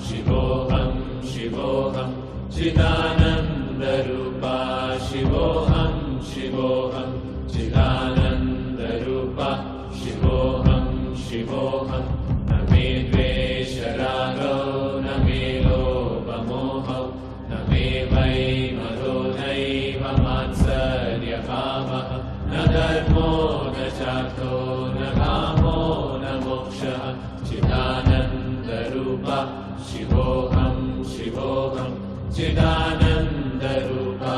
शिवोऽहं शिवोऽहं चिदानन्दरूपा शिवोऽहं शिवोऽहं चिदानन्दरूपा शिवोऽहं शिवोऽहं न मे द्वेषरागो न मे लोभमोहौ न मे वैमरो नैव मात्सर्यभावः न धर्मो न चार्थो न कामो न मोक्षः चिदानन्दरूपा शिवोऽहं शिवोऽहं चिदानन्दरूपा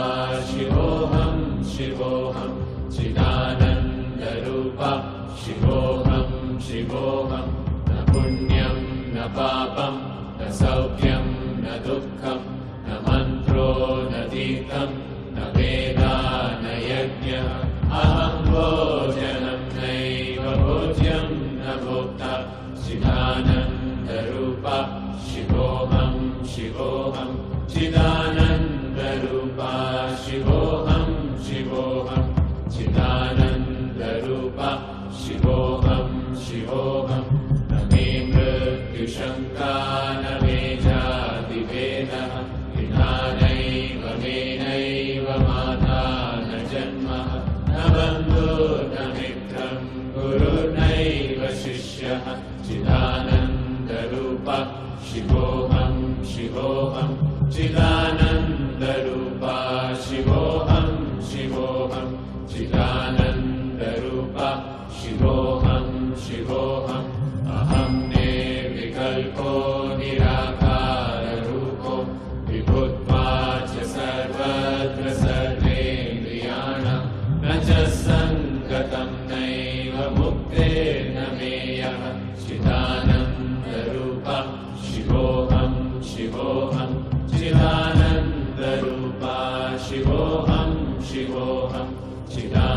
शिवोऽहं शिवोऽहं चिदानन्दरूपा शिवोऽहं शिवोऽहं न पुण्यं न पापं न सौख्यं न दुःखं न मन्त्रो न तीर्थं न वेदा न यज्ञः अहं भोजनं नैव भोज्यं न भोक्ता चिदानन्दरूपा शिवोऽहं शिवोऽहं चिदानन्दरूपा शिवोऽहं शिवोऽहं चिदानन्दरूपा शिवोऽहं शिवोऽहं न मे मृत्युशङ्का न मे जातिभेदः पिता नैव मे नैव माता न जन्मः न बन्धुर्न मित्रं गुरुर्नैव शिष्यः चिदानन्दरूपा शिवोऽहं शिवोऽहं चिदानन्दरूपा शिवोऽहं शिवोऽहं चिदानन्दरूपा शिवोऽहं शिवोऽहम् अहं निर्विकल्पो निराकाररूपो विभुत्वा च सर्वत्र सर्वेन्द्रियाणां न च सङ्गतं नैव मुक्तेर्न मेयः चिदानन्दरूपा शिवोऽहं शिवोऽहं चिदानन्दरूपा शिवोऽहं शिवोऽहं चिदानन्दरूपा